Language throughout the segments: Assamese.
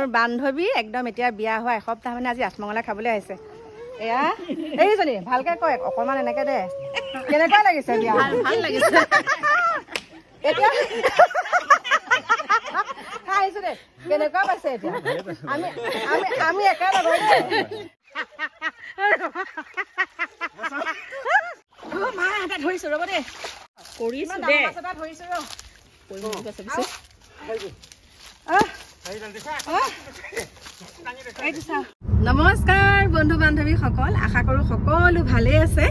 মোৰ বান্ধৱী একদম এতিয়া বিয়া হোৱা এসপ্তাহ মানে আজি আঠমঙলা খাবলৈ আহিছে এয়া এইজনী ভালকে কয় অকণমান এনেকে দে কেনেকুৱা লাগিছে বিয়া ভাল লাগিছে এতিয়া খাইছো দে কেনেকুৱা পাইছে এতিয়া আমি আমি আমি একেলগে মা এটা ধৰিছো ৰ'ব দে কৰিছো দে ধৰিছো নমস্কাৰ বন্ধু বান্ধৱী সকল আশা কৰো সকলো ভালে আছে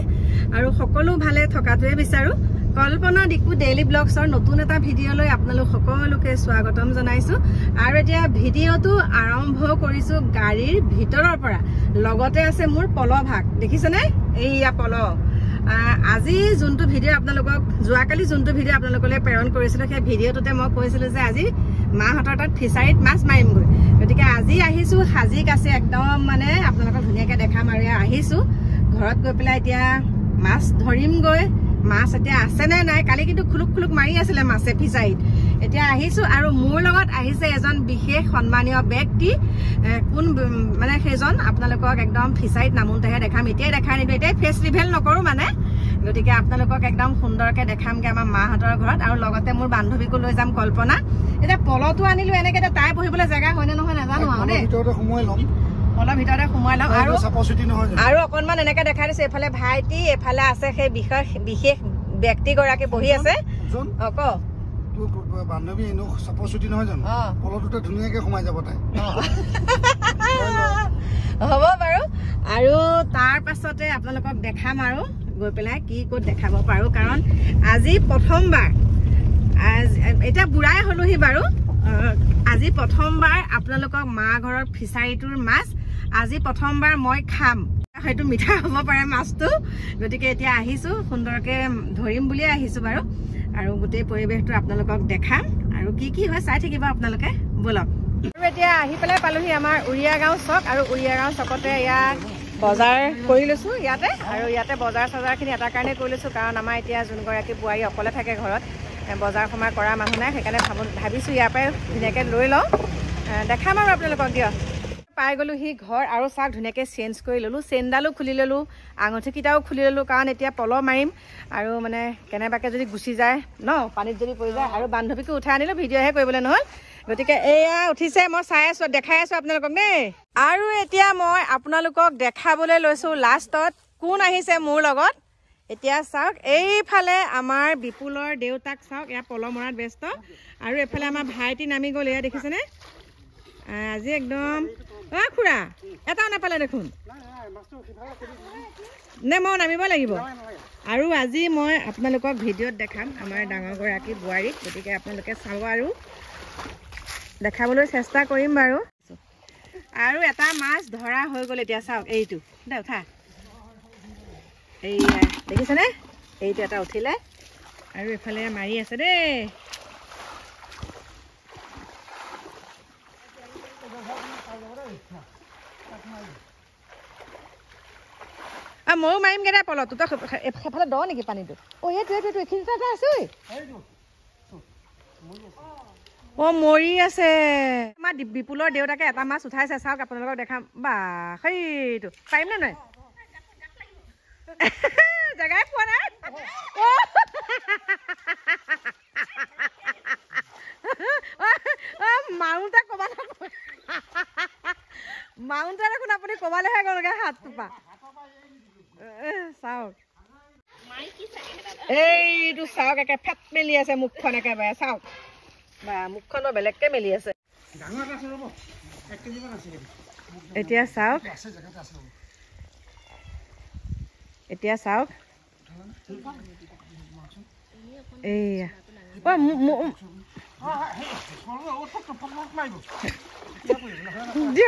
আৰু সকলো ভালে থকাটোৱে বিচাৰো কল্পনা দিকু ডেইলি ব্লগছৰ নতুন এটা ভিডিঅ' লৈ আপোনালোক সকলোকে স্বাগতম জনাইছো আৰু এতিয়া ভিডিঅ'টো আৰম্ভ কৰিছো গাড়ীৰ ভিতৰৰ পৰা লগতে আছে মোৰ পলভাগ দেখিছেনে এইয়া পল আজি যোনটো ভিডিঅ' আপোনালোকক যোৱাকালি যোনটো ভিডিঅ' আপোনালোকলৈ প্ৰেৰণ কৰিছিলো সেই ভিডিঅ'টোতে মই কৈছিলো যে আজি মাহঁতৰ তাত ফিচাৰীত মাছ মাৰিমগৈ গতিকে আজি আহিছো হাজিক আছে একদম মানে আপোনালোকক ধুনীয়াকৈ দেখাম আৰু আহিছো ঘৰত গৈ পেলাই এতিয়া মাছ ধৰিমগৈ মাছ এতিয়া আছে নে নাই কালি কিন্তু খুলুক খুলুক মাৰি আছিলে মাছে ফিচাৰীত এতিয়া আহিছো আৰু মোৰ লগত আহিছে এজন বিশেষ সন্মানীয় ব্যক্তি কোন মানে সেইজন আপোনালোকক একদম ফিচাৰীত নামোতেহে দেখাম এতিয়াই দেখাই নিদিওঁ এতিয়াই ফেচ ৰিভেল নকৰো মানে গতিকে আপোনালোকক একদম সুন্দৰকৈ দেখামগৈ আমাৰ মাহঁতৰ ঘৰত আৰু লগতে মোৰ বান্ধৱীকো লৈ যাম কল্পনা এতিয়া পলটো আনিলো এনেকৈ এতিয়া তাই বহিবলৈ জেগা হয়নে নহয় নাজানো আৰু দেই পলৰ ভিতৰতে সোমাই লওঁ আৰু অকণমান এনেকৈ দেখাই দিছো এইফালে ভাইটি এইফালে আছে সেই বিশেষ ব্যক্তিগৰাকী বহি আছে ক বান্ধৱী এনো চাপচুটি নহয় জানো পলটোতে ধুনীয়াকৈ সোমাই যাব তাই হ'ব বাৰু আৰু তাৰ পাছতে আপোনালোকক দেখাম আৰু গৈ পেলাই কি ক'ত দেখাব পাৰো কাৰণ আজি প্ৰথমবাৰ এতিয়া বুঢ়াই হলোহি বাৰু আজি প্ৰথমবাৰ আপোনালোকক মা ঘৰৰ ফিচাৰীটোৰ মাছ আজি প্ৰথমবাৰ মই খাম হয়তো মিঠা হ'ব পাৰে মাছটো গতিকে এতিয়া আহিছো সুন্দৰকৈ ধৰিম বুলিয়ে আহিছো বাৰু আৰু গোটেই পৰিৱেশটো আপোনালোকক দেখাম আৰু কি কি হয় চাই থাকিব আপোনালোকে বলক আৰু এতিয়া আহি পেলাই পালোহি আমাৰ উৰিয়া গাঁও চক আৰু উৰিয়া গাঁও চকতে ইয়াত বজাৰ কৰি লৈছো ইয়াতে আৰু ইয়াতে বজাৰ চজাৰখিনি এটা কাৰণে কৰি লৈছো কাৰণ আমাৰ এতিয়া যোনগৰাকী বোৱাৰী অকলে থাকে ঘৰত বজাৰ সমাৰ কৰা মানুহ নাই সেইকাৰণে ভাবিছো ইয়াৰ পৰাই ধুনীয়াকৈ লৈ লওঁ দেখাম আৰু আপোনালোকক দিয়ক পাই গ'লো সি ঘৰ আৰু চাওক ধুনীয়াকৈ চেঞ্জ কৰি ল'লোঁ চেইনডালো খুলি ল'লোঁ আঙুঠিকেইটাও খুলি ল'লোঁ কাৰণ এতিয়া পল মাৰিম আৰু মানে কেনেবাকৈ যদি গুচি যায় ন পানীত যদি পৰি যায় আৰু বান্ধৱীকো উঠাই আনিলোঁ ভিডিঅ'হে কৰিবলৈ নহ'ল গতিকে এয়া উঠিছে মই চাই আছোঁ দেখাই আছোঁ আপোনালোকক দেই আৰু এতিয়া মই আপোনালোকক দেখাবলৈ লৈছোঁ লাষ্টত কোন আহিছে মোৰ লগত এতিয়া চাওক এইফালে আমাৰ বিপুলৰ দেউতাক চাওক এয়া পল মৰাত ব্যস্ত আৰু এইফালে আমাৰ ভাইটি নামি গ'ল এয়া দেখিছেনে আজি একদম খুৰা এটাও নাপালে দেখোন নে মই নামিব লাগিব আৰু আজি মই আপোনালোকক ভিডিঅ'ত দেখাম আমাৰ ডাঙৰগৰাকী বোৱাৰীক গতিকে আপোনালোকে চাব আৰু দেখাবলৈ চেষ্টা কৰিম বাৰু আৰু এটা মাছ ধৰা হৈ গ'ল এতিয়া চাওক এইটো দে উঠা এইয়া দেখিছেনে এইটো এটা উঠিলে আৰু এইফালে মাৰি আছে দেই ময়ো মাৰিমগৈ দে পলটো তই সেইফালে দ নেকি পানীটো এইটো এইখিনিতে এটা আছে মৰি আছে আমাৰ বিপুলৰ দেউতাকে এটা মাছ উঠাইছে চাওক আপোনালোকক দেখাম বা সেইটো পাৰিম নে নহয় জেগাই পোৱা নাই মাৰোঁতে মাৰোঁতে দেখোন আপুনি ক'বালৈহে গ'লগৈ হাতটোপা চাওক এইটো চাওক একে ফেট মেলি আছে মুখখন একেবাৰে চাওক বা মুখখন বেলেগকে মেলি আছে এতিয়া চাওক এইয়া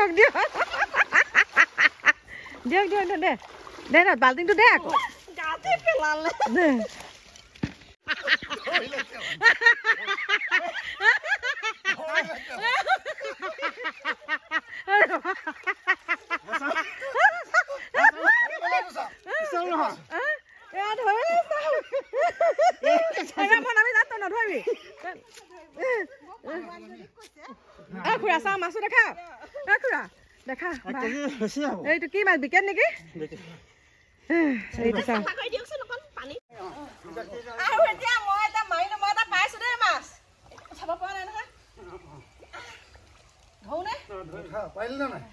দিয়ক দে দে ন বাল্টিংটো দে আকৌ খুৰা চাওঁ মাছো দেখা খুৰা দেখা এইটো কি মাছ বিকেট নেকি এইটো চাওক আৰু এতিয়া মই এটা মাৰিলো মই এটা পাইছো দেই মাছ চাব পৰা নাই নহয় ধৌনে পাৰিলি নে নাই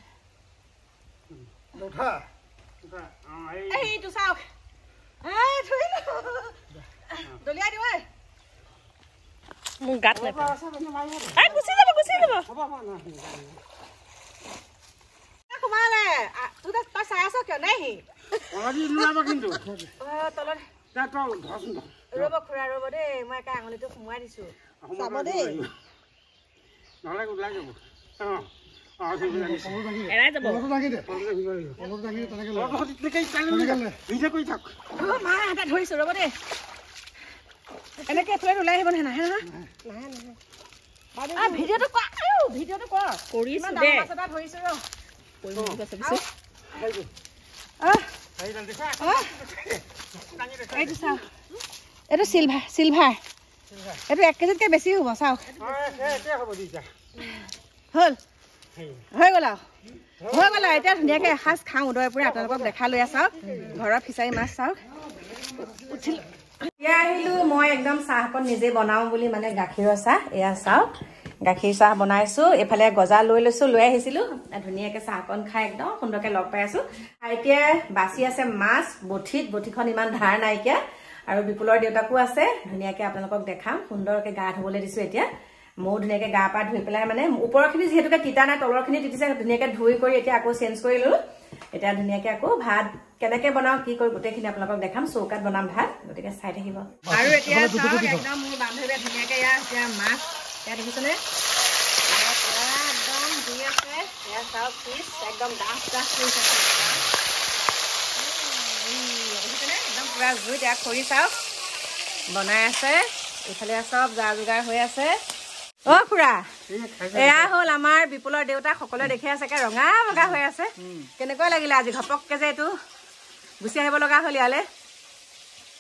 উঠা এইটো চাওক দলিয়াই দিওঁ মোৰ গাত নাপায় গুচি যাব সোমালে তোৰ তই চাই আছ কিয় নাই ৰ'ব খুৰা ৰ'ব দেই মই একে আঙুলিটো সোমোৱাই দিছো চাব দেই এৰাই যাব মা এটা ধৰিছো ৰ'ব দেই এনেকে এফালে ওলাই আহিব নহয় নাহে নহয় ভিডিঅ'টো কৰ কৰিছো দেই ধৰিছো এইটো চাওক এইটো চিলভাৰ এইটো 1 কেজিতকৈ বেছি হ'ব চাওক হ'ল হৈ গ'ল আৰু এতিয়া ধুনীয়াকৈ এসাঁজ খাওঁ উদয়পুৰে আপোনালোকক দেখা লৈ চাওক ঘৰৰ ফিচাৰী মাছ চাওক উঠিলোঁ এতিয়া আহিলোঁ মই একদম চাহকণ নিজে বনাওঁ বুলি মানে গাখীৰৰ চাহ এয়া চাওক গাখীৰ চাহ বনাইছোঁ এইফালে গজা লৈ আহিছিলোঁ ধুনীয়াকৈ চাহকণ খাই একদম সুন্দৰকৈ লগ পাই আছোঁ এতিয়া বাচি আছে মাছ বঠিখন ইমান ধাৰ নাইকিয়া আৰু বিপুলৰ দেউতাকো আছে ধুনীয়াকৈ আপোনালোকক দেখাম সুন্দৰকৈ গা ধুবলৈ দিছোঁ এতিয়া ময়ো ধুনীয়াকৈ গা পা ধুই পেলাই মানে ওপৰৰখিনি যিহেতুকে তিতা নাই তলৰখিনি তিতিছে ধুনীয়াকৈ ধুই কৰি এতিয়া আকৌ চেঞ্জ কৰি ল'লোঁ এতিয়া ধুনীয়াকৈ আকৌ ভাত কেনেকৈ বনাওঁ কি কৰি গোটেইখিনি আপোনালোকক দেখাম চৌকাত বনাম ভাত গতিকে চাই থাকিব আৰু এতিয়া একদম মোৰ বান্ধৱীয়ে ধুনীয়াকৈ এতিয়া মাছ ইয়াত দেখিছেনে একদম ধুই আছে এয়া চাওক পিচ একদম ডাঠ কৰিছে দেখিছেনে একদম পুৰা জুইত ইয়াত খৰি চাওক বনাই আছে এইফালে চব যা যোগাৰ হৈ আছে খুৰা এয়া হ'ল আমাৰ বিপুলৰ দেউতা সকলোৱে দেখি আছে ৰঙা বগা হৈ আছে কেনেকুৱা লাগিলে আজি ঘপককে যে এইটো গুচি আহিব লগা হ'ল ইয়ালে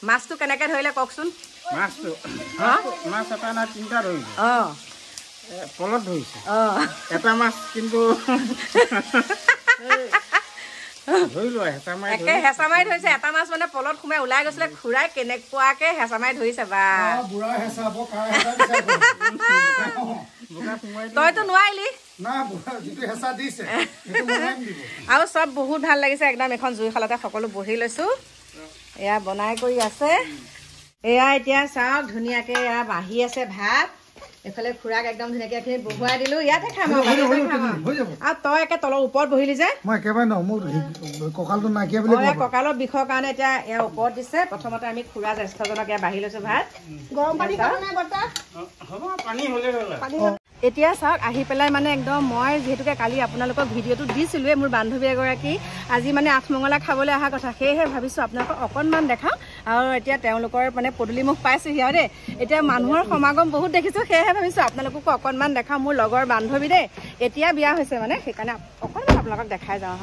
মাছটো কেনেকৈ ধৰিলে কওকচোন মাছ এটা না 3টা ধৰিছে পলত ধৰিছে এটা মাছ কিন্তু একে হেঁচা মাৰি ধৰিছে এটা মাছ মানে পলত সোমাই ওলাই গৈছিলে খুৰাই কেনেকুৱাকে হেঁচা মাৰি ধৰিছে বা তইতো নোৱাৰিলি আৰু চব বহুত ভাল লাগিছে একদম এখন জুইশালতে সকলো বহি লৈছো এয়া বনাই কৰি আছে এয়া এতিয়া চাওক ধুনীয়াকে এয়া বাঢ়ি আছে ভাত এফালে খুৰাক একদম ধুনীয়াকে এখিনি বহুৱাই দিলো ইয়াতে খাম আৰু তই একে তলৰ ওপৰত বহিলি যে মই একেবাৰে ন মোৰ কঁকালটো নাইকিয়া বুলি কঁকালৰ বিষৰ কাৰণে এতিয়া ইয়াৰ ওপৰত দিছে প্ৰথমতে আমি খুৰা জ্যেষ্ঠজনক ইয়াত বাঢ়ি লৈছো ভাত গৰম পানী খাব নাই বৰ্তা হ'ব পানী হ'লে এতিয়া চাওক আহি পেলাই মানে একদম মই যিহেতুকে কালি আপোনালোকক ভিডিঅ'টো দিছিলোঁৱে মোৰ বান্ধৱী এগৰাকী আজি মানে আঠমঙলা খাবলৈ অহা কথা সেয়েহে ভাবিছোঁ আপোনালোকক অকণমান দেখাওঁ আৰু এতিয়া তেওঁলোকৰ মানে পদূলিমুখ পাইছোঁহি আৰু দেই এতিয়া মানুহৰ সমাগম বহুত দেখিছোঁ সেয়েহে ভাবিছোঁ আপোনালোককো অকণমান দেখাওঁ মোৰ লগৰ বান্ধৱী দেই এতিয়া বিয়া হৈছে মানে সেইকাৰণে অকণমান আপোনালোকক দেখাই যাওঁ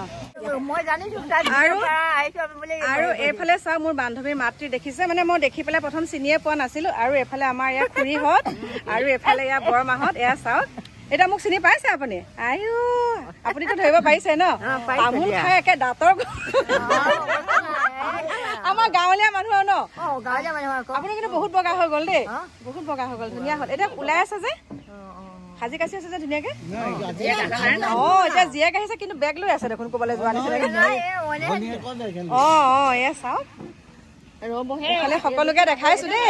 আৰু এইফালে চাওক মোৰ বান্ধৱীৰ মাতৃ দেখিছে মানে মই দেখি পেলাই প্ৰথম চিনিয়ে পোৱা নাছিলোঁ আৰু এইফালে আমাৰ ইয়াৰ খুৰীহঁত আৰু এইফালে ইয়াৰ বৰমাহঁত এয়া চাওক এটা মোক চিনি পাইছে আপুনি আয়ো আপুনিতো ধৰিব পাৰিছে ন তামোল খাই একে দাঁতৰ আমাৰ গাঁৱলীয়া মানুহ ন আপুনি কিন্তু বহুত বগা হৈ গ'ল দেই বহুত বগা হৈ গ'ল ধুনীয়া হ'ল এতিয়া ওলাই আছে যে সাজি কাচি আছে যে ধুনীয়াকে এতিয়া জীয়েক আহিছে কিন্তু বেগ লৈ আছে দেখোন ক'বলৈ যোৱা নিচিনাকে এয়া চাওক ৰ'বহে সকলোকে দেখাইছো দেই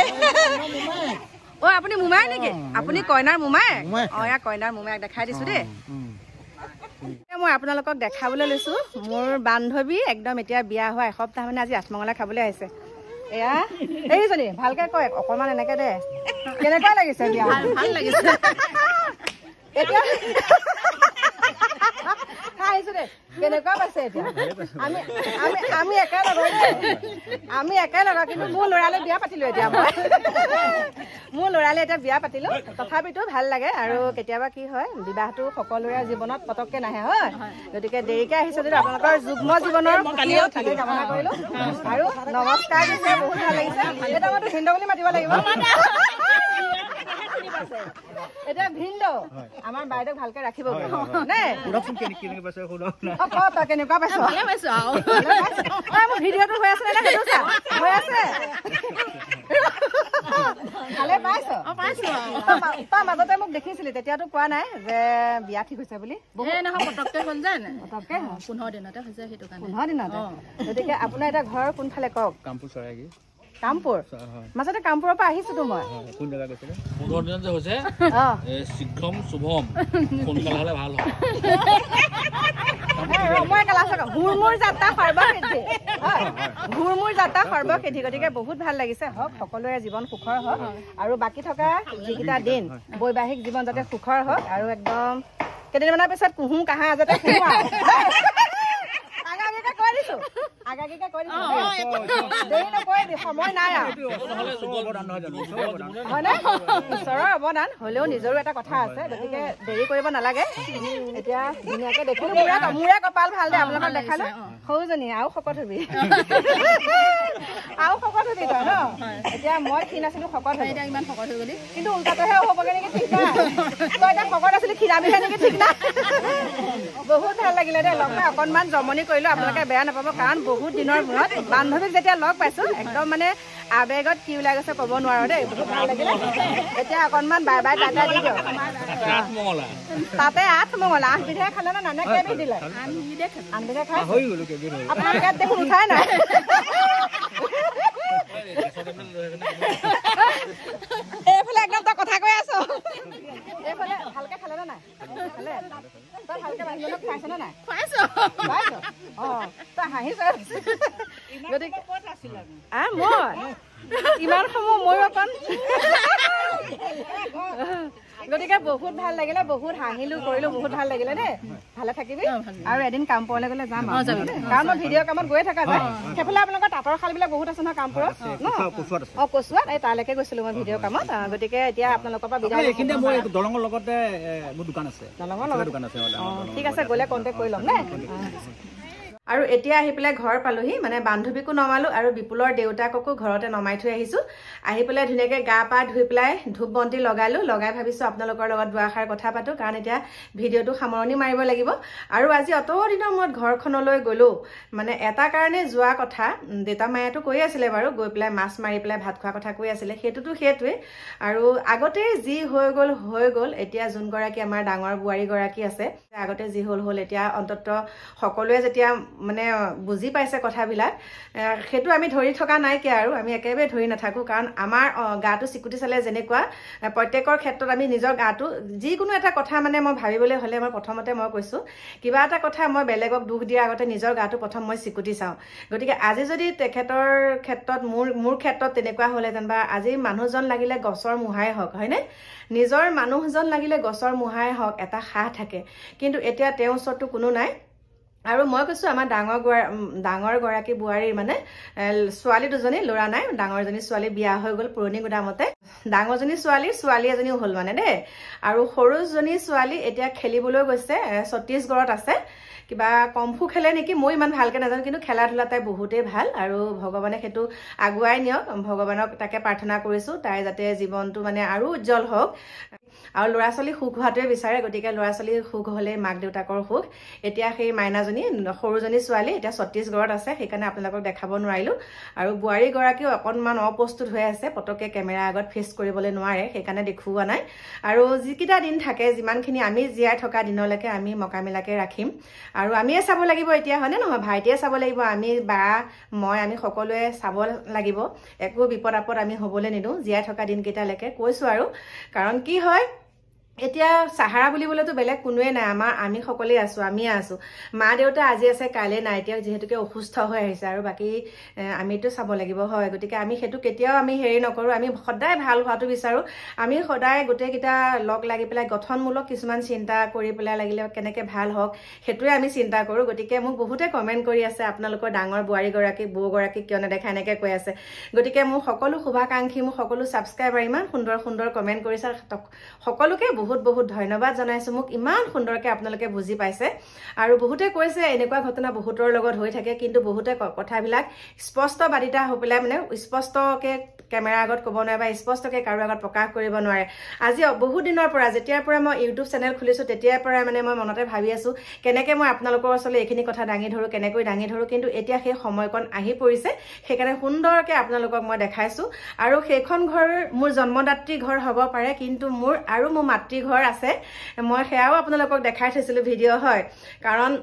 আপুনি মোমাই নেকি আপুনি কইনাৰ মোমাই এয়া কইনাৰ মোমাইক দেখাই দিছো দেই মই আপোনালোকক দেখাবলৈ লৈছো মোৰ বান্ধৱী একদম এতিয়া বিয়া হোৱা এসপ্তাহ মানে আজি আঠমঙলা খাবলৈ আহিছে এয়া এইজনী ভালকে কয় অকণমান এনেকে দে কেনেকুৱা লাগিছে বিয়া ভাল লাগিছে এতিয়া আহিছো দেই কেনেকুৱা পাইছে এতিয়া আমি একেলগে কিন্তু মোৰ ল'ৰালৈ বিয়া পাতিলো এতিয়া মই মোৰ ল'ৰালে এতিয়া বিয়া পাতিলো তথাপিতো ভাল লাগে আৰু কেতিয়াবা কি হয় বিবাহটো সকলোৰে জীৱনত পতককে নাহে হয় গতিকে দেৰিকে আহিছে যদি আপোনালোকৰ যুগ্ম জীৱনৰ কামনা কৰিলো আৰু নমস্কাৰ দিছে বহুত ভাল লাগিছে এটা মই হিন্দু বুলি মাতিব লাগিব এতিয়া ভিন্দো আমাৰ বাইদেউক ভালকে ৰাখিব নে তই কেনেকুৱা পাইছ মোৰ ভিডিঅ'টো হৈ আছে নে সেইটো চা হৈ আছে ভালে পাইছ তই মাজতে মোক দেখিছিলি তেতিয়াতো কোৱা নাই যে বিয়া ঠিক হৈছে বুলি নহয় পটককে হ'ল যায় নে পটককে 15 দিনতে হৈছে সেইটো কাৰণে 15 দিনতে গতিকে আপোনাৰ এটা ঘৰ কোনফালে কওক কামপুৰ চৰাইগি কামপুৰ মাজতে কামপুৰৰ পৰা আহিছোতো মই কোন জেগা গৈছিলে 15 দিনত যে হৈছে শিক্ষম শুভম সোনকালে হ'লে ভাল হয় ঘূৰমূৰ যাত্ৰা সৰ্বসিদ্ধি গতিকে বহুত ভাল লাগিছে হওক সকলোৰে জীৱন সুখৰ হওক আৰু বাকী থকা যিকেইটা দিন বৈবাহিক জীৱন যাতে সুখৰ হওক আৰু একদম কেইদিনমানৰ পিছত কুহু কাহা যাতে সময় নাই ঈশ্বৰৰ অৱদান হলেও নিজৰো এটা কথা আছে গতিকে দেৰি কৰিব নালাগে এতিয়া ধুনীয়াকে দেখিলো মোৰে কপাল ভাল দে আপোনালোকক দেখালো সৰুজনী আৰু শকত হবি তই ন এতিয়া মই ক্ষীণ আছিলো শকত হৈ এতিয়া ইমান শকত হৈ গলি কিন্তু উল্টাটোহে হ'বগে নেকি ঠিক নাই তই এতিয়া শকত আছিলি ক্ষীণাবিহে নেকি ঠিক নাই বহুত ভাল লাগিলে দেই লগ পাই অকণমান জমনি কৰিলো আপোনালোকে বেয়া নাপাব কাৰণ বহুত দিনৰ মূৰত বান্ধৱীক যেতিয়া লগ পাইছো একদম মানে আবেগত কি ওলাই গৈছে ক'ব নোৱাৰো দেই বহুত ভাল লাগিলে এতিয়া অকণমান বাই বাই টাটা দি দিয়ক তাতে 8 মঙলা 8 বিধে খালে নে নানে কেইবিধ দিলে 8 বিধে খাই আপোনাৰ পেট দেখোন উঠাই নাই এইফালে একদম তই কথা কৈ আছ এইফালে ভালকে খালে নে নাই খালে তই ভালকে বাহিৰত খাইছ নে নাই খাইছ তই হাঁহিছ গতিকে মই ইমান সময় ময়ো অকণ গতিকে বহুত ভাল লাগিলে বহুত হাঁহিলো কৰিলো বহুত ভাল লাগিলে দেই ভালে থাকিবি আৰু এদিন কামপুৰলৈ গ'লে যাম কাৰণ মই ভিডিঅ' কামত গৈয়ে থকা যায় সেইফালে আপোনালোকৰ তাঁতৰ শালবিলাক বহুত আছে নহয় কামপুৰত কচুৱাত এই তালৈকে গৈছিলো মই ভিডিঅ' কামত গতিকে এতিয়া আপোনালোকৰ পৰা বিদায় দলঙৰ লগতে মোৰ দোকান আছে দলঙৰ লগত ঠিক আছে গ'লে কণ্টেক্ট কৰি ল'ম নে আৰু এতিয়া আহি পেলাই ঘৰ পালোহি মানে বান্ধৱীকো নমালো আৰু বিপুলৰ দেউতাককো ঘৰতে নমাই থৈ আহিছো আহি পেলাই ধুনীয়াকৈ গা পা ধুই পেলাই ধূপ বন্তি লগাই ভাবিছো আপোনালোকৰ লগত দুআষাৰ কথা পাতো কাৰণ এতিয়া ভিডিঅ'টো সামৰণি মাৰিব লাগিব আৰু আজি অত দিনৰ মূৰত ঘৰখনলৈ গ'লো মানে এটা কাৰণে যোৱা কথা দেউতা মায়েতো কৈ আছিলে বাৰু গৈ পেলাই মাছ মাৰি পেলাই ভাত খোৱা কথা কৈ আছিলে সেইটোৱে আৰু আগতে যি হৈ গ'ল এতিয়া যোনগৰাকী আমাৰ ডাঙৰ বোৱাৰীগৰাকী আছে আগতে যি হ'ল এতিয়া অন্ততঃ সকলোৱে যেতিয়া মানে বুজি পাইছে কথাবিলাক সেইটো আমি ধৰি থকা নাইকিয়া আৰু আমি একেবাৰে ধৰি নাথাকো কাৰণ আমাৰ গাটো চিকুটি চালে যেনেকুৱা প্ৰত্যেকৰ ক্ষেত্ৰত আমি নিজৰ গাটো যিকোনো এটা কথা মানে মই ভাবিবলৈ হ'লে মই প্ৰথমতে মই কৈছো কিবা এটা কথা মই বেলেগক দুখ দিয়াৰ আগতে নিজৰ গাটো প্ৰথম মই চিকুটি চাওঁ গতিকে আজি যদি তেখেতৰ ক্ষেত্ৰত মোৰ ক্ষেত্ৰত তেনেকুৱা হ'লেহেঁতেন বা আজি মানুহজন লাগিলে গছৰ মুহাই হওক হয়নে নিজৰ মানুহজন লাগিলে গছৰ মুহাই হওক এটা সাহ থাকে কিন্তু এতিয়া তেওঁৰ ওচৰতো কোনো নাই আৰু মই কৈছো আমাৰ ডাঙৰ গৰাকী বোৱাৰীৰ মানে ছোৱালী দুজনী ল'ৰা নাই ডাঙৰজনী ছোৱালী বিয়া হৈ গ'ল পুৰণি গুদামতে ডাঙৰজনী ছোৱালী এজনীও হ'ল মানে দেই আৰু সৰুজনী ছোৱালী এতিয়া খেলিবলৈ গৈছে ছত্তীশগড়ত আছে কিবা কম্ফু খেলে নেকি মই ইমান ভালকে নাজানো কিন্তু খেলা ধূলা তাই বহুতেই ভাল আৰু ভগৱানে সেইটো আগুৱাই নিয়ক ভগৱানক তাকে প্ৰাৰ্থনা কৰিছো তাই যাতে জীৱনটো মানে আৰু উজ্জ্বল হওক আৰু ল'ৰা ছোৱালী সুখ হোৱাটোৱে বিচাৰে গতিকে ল'ৰা ছোৱালী সুখ হ'লে মাক দেউতাকৰ সুখ এতিয়া সেই মাইনাজনী সৰুজনী ছোৱালী এতিয়া ছত্তীশগড়ত আছে সেইকাৰণে আপোনালোকক দেখাব নোৱাৰিলো আৰু বোৱাৰীগৰাকীও অকণমান অপ্ৰস্তুত হৈ আছে পটককে কেমেৰা আগত ফেচ কৰিবলৈ নোৱাৰে সেইকাৰণে দেখুওৱা নাই আৰু যিকেইটা দিন থাকে যিমানখিনি আমি জীয়াই থকা দিনলৈকে আমি মকামিলাকে ৰাখিম আৰু আমিয়ে চাব লাগিব এতিয়া হয়নে নহয় ভাইটিয়ে চাব লাগিব আমি বা মই আমি সকলোৱে চাব লাগিব একো বিপদ আপদ আমি হ'বলৈ নিদিওঁ জীয়াই থকা দিনকেইটালৈকে কৈছো আৰু কাৰণ কি হয় এতিয়া সাহাৰা বুলিবলেতো বেলেগ কোনোৱে নাই আমি সকলোৱে আছো আমিয়ে আছো মা দেউতা আজি আছে কাইলে নাই এতিয়া যেহেতুকে অসুস্থ হৈ আহিছে আৰু বাকি আমিতো চাব লাগিব হয় গতিকে আমি হেতু কেতিয়াও আমি হেৰি নকৰো আমি সদায় ভাল হোৱাটো বিচাৰো আমি সদায় গোটেইকেইটা লগ লাগি পেলাই গঠনমূলক কিছুমান চিন্তা কৰি পেলাই লাগিলে কেনেকে ভাল হওক হেতুৱে আমি চিন্তা কৰো গতিকে মোক বহুতে কমেন্ট কৰি আছে আপোনালোকৰ ডাঙৰ বোৱাৰীগৰাকী বৌগৰাকী কিয় নেদেখা এনেকে কৈ আছে গতিকে মোক সকলো শুভাকাংক্ষী মোক সকলো সাবস্ক্ৰাইবাৰ ইমান সুন্দৰ কমেন্ট কৰিছে সকলোকে বহুত বহুত ধন্যবাদ জনাইছো মোক ইমান সুন্দৰকে আপোনালোকে বুজি পাইছে আৰু বহুতে কৈছে এনেকুৱা ঘটনা বহুতৰ লগত হৈ থাকে কিন্তু বহুতে কথাবিলাক স্পষ্ট বাদিতা হৈ পেলাই মানে স্পষ্টকে কেমেৰা আগত ক'ব নোৱাৰে বা স্পষ্টকে কাৰো আগত প্ৰকাশ কৰিব নোৱাৰে আজি বহুত দিনৰ পৰা যেতিয়াৰ পৰা মই ইউটিউব চেনেল খুলিছো তেতিয়াৰ পৰা মানে মই মনতে ভাবি আছো কেনেকৈ মই আপোনালোকৰ ওচৰলৈ এইখিনি কথা দাঙি ধৰো কেনেকৈ দাঙি ধৰো কিন্তু এতিয়া সেই সময়কণ আহি পৰিছে সেইকাৰণে সুন্দৰকে আপোনালোকক মই দেখাইছো আৰু সেইখন ঘৰ মোৰ জন্মদাত্ৰী ঘৰ হ'ব পাৰে কিন্তু মোৰ আৰু মোৰ মাতৃ ঘৰ আছে মই সেয়াও আপোনালোকক দেখাই থৈছিলো ভিডিঅ' হয় কাৰণ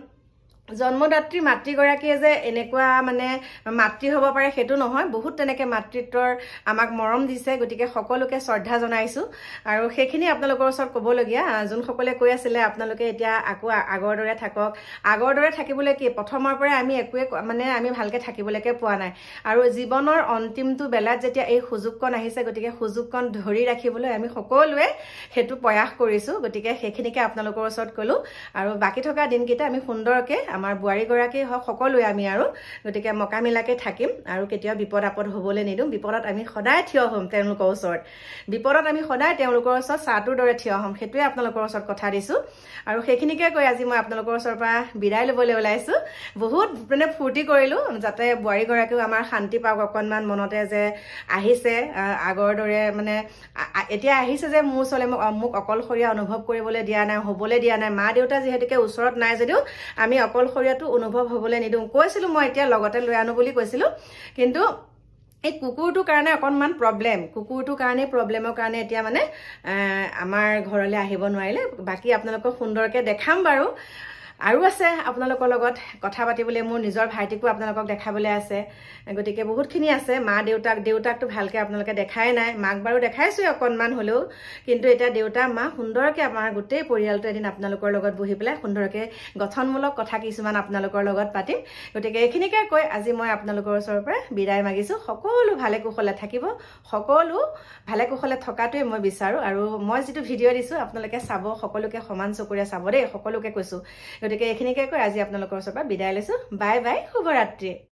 জন্মদাত্ৰী মাতৃগৰাকীয়ে যে এনেকুৱা মানে মাতৃ হ'ব পাৰে সেইটো নহয় বহুত তেনেকে মাতৃত্বৰ আমাক মৰম দিছে গতিকে সকলোকে শ্ৰদ্ধা জনাইছো আৰু সেইখিনি আপোনালোকৰ ওচৰত ক'বলগীয়া যোনসকলে কৈ আছিলে আপোনালোকে এতিয়া আকৌ আগৰ দৰে থাকক আগৰ দৰে থাকিবলৈ কি প্ৰথমৰ পৰা আমি একোৱে মানে আমি ভালকে থাকিবলৈকে পোৱা নাই আৰু জীৱনৰ অন্তিমটো বেলাত যেতিয়া এই সুযোগকণ আহিছে গতিকে সুযোগকণ ধৰি ৰাখিবলৈ আমি সকলোৱে সেইটো প্ৰয়াস কৰিছো গতিকে সেইখিনিকে আপোনালোকৰ ওচৰত ক'লো আৰু বাকি থকা দিনকেইটা আমি সুন্দৰকে আমাৰ বুঢ়াৰীগৰাকী হওক সকলোৱে আমি আৰু গতিকে মকামিলাকে থাকিম আৰু কেতিয়াও বিপদ আপদ হ'বলৈ নিদিম বিপদত আমি সদায় থিয় হ'ম তেওঁলোকৰ ওচৰত বিপদত আমি সদায় তেওঁলোকৰ ওচৰত ছাটোৰ দৰে থিয় হ'ম সেইটোৱে আপোনালোকৰ ওচৰত কথা দিছো আৰু সেইখিনিকে কৈ আজি মই আপোনালোকৰ ওচৰৰ পৰা বিদায় ল'বলৈ ওলাইছো বহুত মানে ফূৰ্তি কৰিলো যাতে বুঢ়াৰীগৰাকীও আমাৰ শান্তি পাওক অকণমান মনতে যে আহিছে আগৰ দৰে মানে এতিয়া আহিছে যে মোৰ ওচৰলৈ মোক অকলশৰীয়া অনুভৱ কৰিবলৈ দিয়া নাই হ'বলৈ দিয়া নাই মা দেউতা যিহেতুকে ওচৰত নাই যদিও আমি অকলশৰীয়াটো অনুভৱ হ'বলৈ নিদিওঁ কৈছিলো মই এতিয়া লগতে লৈ আনো বুলি কৈছিলো কিন্তু এই কুকুৰটোৰ কাৰণে অকণমান কুকুৰটোৰ কাৰণে প্ৰব্লেমৰ কাৰণে এতিয়া মানে আমাৰ ঘৰলৈ আহিব নোৱাৰিলে বাকী আপোনালোকক সুন্দৰকে দেখাম বাৰু আৰু আছে আপোনালোকৰ লগত কথা পাতিবলৈ মোৰ নিজৰ ভাইটিকো আপোনালোকক দেখাবলৈ আছে গতিকে বহুতখিনি আছে মা দেউতাকটো ভালকে আপোনালোকে দেখাই নাই মাক বাৰু দেখাইছো অকণমান হ'লেও কিন্তু এতিয়া দেউতা মা সুন্দৰকে আমাৰ গোটেই পৰিয়ালটো এদিন আপোনালোকৰ লগত বহি পেলাই সুন্দৰকে গঠনমূলক কথা কিছুমান আপোনালোকৰ লগত পাতিম গতিকে এইখিনিকে কৈ আজি মই আপোনালোকৰ ওচৰৰ পৰা বিদায় মাগিছো সকলো ভালে কুশলে থাকিব সকলো ভালে কুশলে থকাটোৱে মই বিচাৰো আৰু মই যিটো ভিডিঅ' দিছো আপোনালোকে চাব সকলোকে সমান চকুৰে চাব দেই সকলোকে কৈছো গতিকে এইখিনিকে কৈ আজি আপোনালোকৰ ওচৰৰ পৰা বিদায় লৈছো বাই বাই শুভৰাত্ৰি